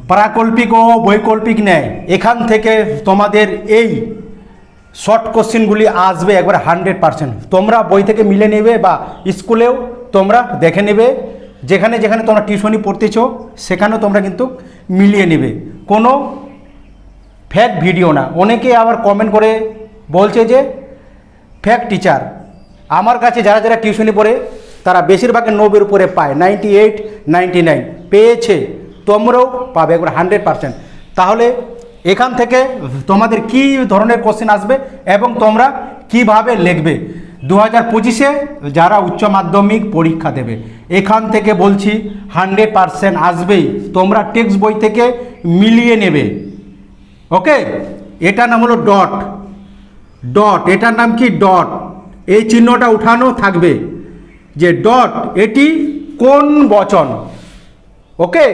প্রাকল্পিক ও বৈকল্পিক নেয়, এখান থেকে তোমাদের এই শর্ট কোশ্চেনগুলি আসবে একবার 100%। তোমরা বই থেকে মিলে নেবে বা স্কুলেও তোমরা দেখে নেবে, যেখানে যেখানে তোমরা টিউশনি পড়তেছো সেখানেও তোমরা কিন্তু মিলিয়ে নেবে, কোনো ফেক ভিডিও না। অনেকে আবার কমেন্ট করে বলছে যে ফেক টিচার। আমার কাছে যারা যারা টিউশনি পড়ে তারা বেশিরভাগ 90-এর উপরে পায়, 98, 99 পেয়েছে, তোমরাও পাবে একবার 100%। তাহলে এখান থেকে তোমাদের কি ধরনের কোশ্চেন আসবে এবং তোমরা কিভাবে লিখবে 2025-এ যারা উচ্চ মাধ্যমিক পরীক্ষা দেবে, এখান থেকে বলছি 100% আসবেই। তোমরা টেক্সট বই থেকে মিলিয়ে নেবে। ওকে, এটার নাম হলো ডট। ডট, এটার নাম কি? ডট। এই চিহ্নটা উঠানো থাকবে যে ডট, এটি কোন বচন। ওকে,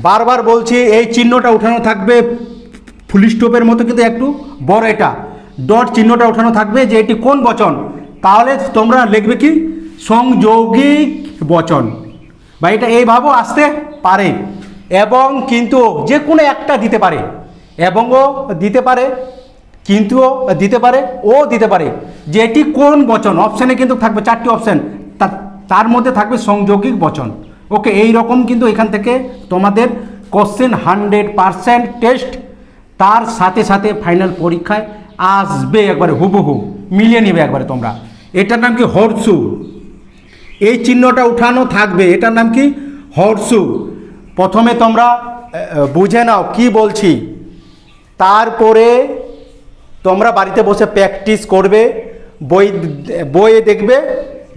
বারবার বলছি এই চিহ্নটা উঠানো থাকবে, ফুল স্টপের মতো কিন্তু একটু বড়। এটা ডট চিহ্নটা উঠানো থাকবে যে এটি কোন বচন। তাহলে তোমরা লিখবে কি? সংযৌগিক বচন, বা এটা এইভাবেও আসতে পারে, এবং কিন্তু যে কোনো একটা দিতে পারে, এবংও দিতে পারে, কিন্তুও দিতে পারে, ও দিতে পারে। যে এটি কোন বচন, অপশানে কিন্তু থাকবে 4টি অপশান, তার মধ্যে থাকবে সংযৌগিক বচন। ওকে, এই রকম কিন্তু এখান থেকে তোমাদের কোশ্চেন 100% টেস্ট, তার সাথে সাথে ফাইনাল পরীক্ষায় আসবে একবারে হুবহু, মিলিয়ে নেবে একবারে তোমরা। এটার নাম কি? হর্ষু। এই চিহ্নটা উঠানো থাকবে, এটার নাম কি? হর্ষু। প্রথমে তোমরা বুঝে নাও কি বলছি, তারপরে তোমরা বাড়িতে বসে প্র্যাকটিস করবে, বইয়ে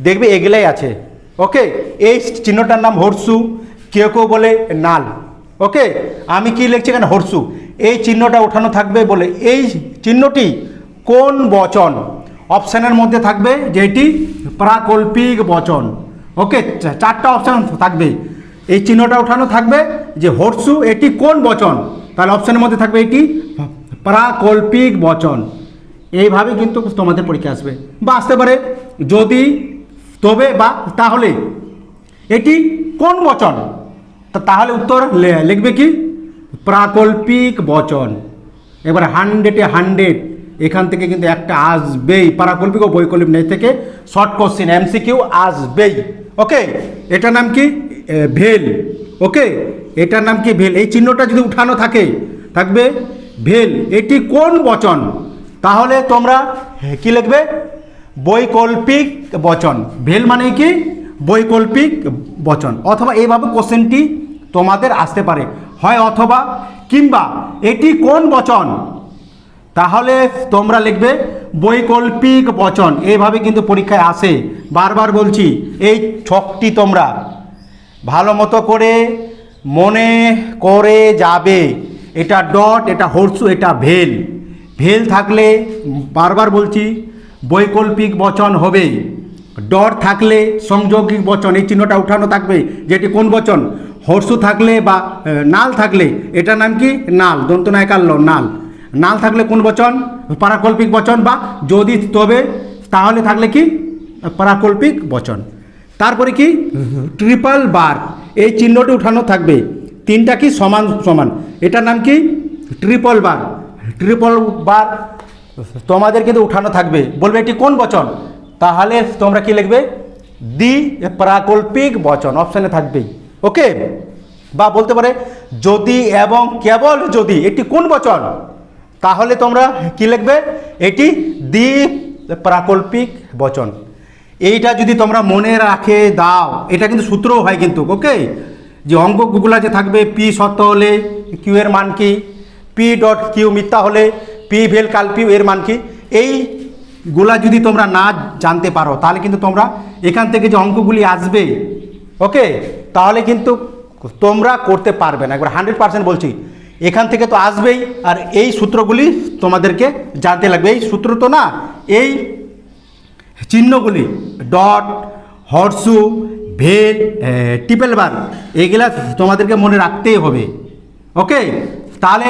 দেখবে এগুলাই আছে। ওকে, এই চিহ্নটার নাম হর্ষু, কেউ কেউ বলে নাল। ওকে, আমি কি লিখছি এখানে? হর্ষু। এই চিহ্নটা উঠানো থাকবে বলে এই চিহ্নটি কোন বচন। অপশানের মধ্যে থাকবে যেটি প্রাকল্পিক বচন। ওকে, 4টা অপশান থাকবে, এই চিহ্নটা উঠানো থাকবে যে হর্ষু, এটি কোন বচন। তাহলে অপশানের মধ্যে থাকবে এটি প্রাকল্পিক বচন। এইভাবে কিন্তু তোমাদের পরীক্ষা আসবে, বা আসতে পারে যদি, তবে, বা তাহলে। এটি কোন বচন, তাহলে উত্তর লিখবে কি? প্রাকল্পিক বচন। এবার 100-এ 100 এখান থেকে কিন্তু একটা আসবেই, প্রাকল্পিক ও বৈকল্পিক নেই থেকে শর্ট কোশ্চেন MCQ আসবেই। ওকে, এটার নাম কি? ভেল। ওকে, এটার নাম কি? ভেল। এই চিহ্নটা যদি উঠানো থাকবে ভেল, এটি কোন বচন। তাহলে তোমরা কি লিখবে? বৈকল্পিক বচন। ভেল মানে কি? বৈকল্পিক বচন। অথবা এইভাবে কোশ্চেনটি তোমাদের আসতে পারে, হয় অথবা কিংবা এটি কোন বচন, তাহলে তোমরা লিখবে বৈকল্পিক বচন। এইভাবে কিন্তু পরীক্ষায় আসে। বারবার বলছি, এই ছকটি তোমরা ভালো মতো করে মনে করে যাবে। এটা ডট, এটা হর্ষু, এটা ভেল। ভেল থাকলে বারবার বলছি বৈকল্পিক বচন হবে। ডট থাকলে সংযৌগিক বচন, এই চিহ্নটা উঠানো থাকবে যেটি কোন বচন। হর্ষু থাকলে বা নাল থাকলে এটার নাম কি? নাল, দন্তনায়কার ল, নাল। নাল থাকলে কোন বচন? প্রাকল্পিক বচন, বা যদি, তবে, তাহলে থাকলে কি? প্রাকল্পিক বচন। তারপরে কি? ট্রিপল বার, এই চিহ্নটি উঠানো থাকবে, 3টা কি সমান সমান, এটার নাম কি? ট্রিপল বার। ট্রিপল বার তোমাদের কিন্তু উঠানো থাকবে, বলবে এটি কোন বচন, তাহলে তোমরা কি লিখবে? দ্বি প্রাকল্পিক বচন, অপশানে থাকবেই। ওকে, বা বলতে পারে যদি এবং কেবল যদি, এটি কোন বচন, তাহলে তোমরা কি লিখবে? এটি দ্বি প্রাকল্পিক বচন। এইটা যদি তোমরা মনে রাখে দাও, এটা কিন্তু সূত্রও হয় কিন্তু। ওকে, যে অঙ্কগুলো যে থাকবে, পি সত্য হলে কিউ এর মান কি, পি ডট কিউ মিথ্যা হলে পি ভেল কালপিউ এর মান কি, এইগুলা যদি তোমরা না জানতে পারো তাহলে কিন্তু তোমরা এখান থেকে যে অঙ্কগুলি আসবে, ওকে, তাহলে কিন্তু তোমরা করতে পারবে না। একবার 100% বলছি, এখান থেকে তো আসবেই, আর এই সূত্রগুলি তোমাদেরকে জানতে লাগবে। এই সূত্র তো না, এই চিহ্নগুলি ডট, হর্ষু, ভেল, ট্রিপল বার, এইগুলা তোমাদেরকে মনে রাখতেই হবে। ওকে, তাহলে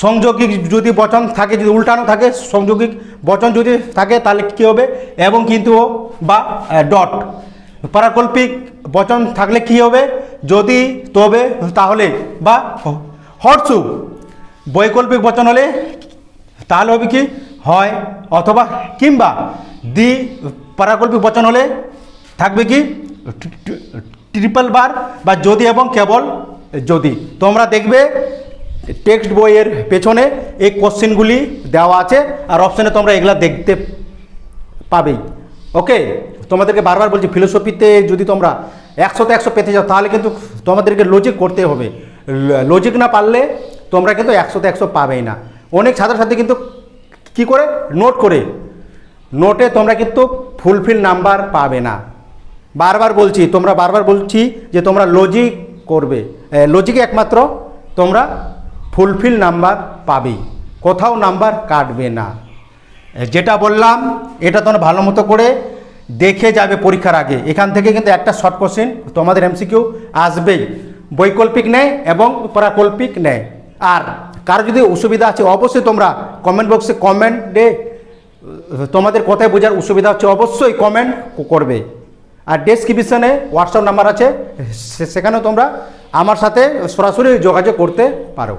সংযৌগিক যদি বচন থাকে, যদি উল্টানো থাকে, সংযৌগিক বচন যদি থাকে তাহলে কী হবে? এবং কিন্তু, বা ডট। প্রাকল্পিক বচন থাকলে কি হবে? যদি, তবে, তাহলে, বা হর্ষু বৈকল্পিক বচন হলে তাহলে হবে কি হয় অথবা কিংবা দ্বি পরাকল্পিক বচন হলে থাকবে কি ট্রিপল বার বা যদি এবং কেবল যদি। তোমরা দেখবে টেক্সট বইয়ের পেছনে এই কোশ্চেনগুলি দেওয়া আছে আর অপশানে তোমরা এগুলা দেখতে পাবেই। ওকে, তোমাদেরকে বারবার বলছি ফিলোসফিতে যদি তোমরা 100তে 100 পেতে যাও তাহলে কিন্তু তোমাদেরকে লজিক করতে হবে। লজিক না পারলে তোমরা কিন্তু 100তে 100 পাবেই না। অনেক ছাত্রছাত্রী কিন্তু কি করে নোট করে, নোটে তোমরা কিন্তু ফুলফিল নাম্বার পাবে না। বারবার বলছি যে তোমরা লজিক করবে, লজিকে একমাত্র তোমরা ফুলফিল নাম্বার পাবেই, কোথাও নাম্বার কাটবে না। যেটা বললাম এটা তোমরা ভালো মতো করে দেখে যাবে পরীক্ষার আগে। এখান থেকে কিন্তু একটা শর্ট কোশ্চেন তোমাদের এমসিকিউ আসবেই, বৈকল্পিক নেয় এবং পরাকল্পিক নেয়। আর কারো যদি অসুবিধা আছে অবশ্যই তোমরা কমেন্ট বক্সে কমেন্টে তোমাদের কোথায় বোঝার অসুবিধা হচ্ছে অবশ্যই কমেন্ট করবে। আর ডেসক্রিপশনে হোয়াটসঅ্যাপ নাম্বার আছে, সেখানেও তোমরা আমার সাথে সরাসরি যোগাযোগ করতে পারো।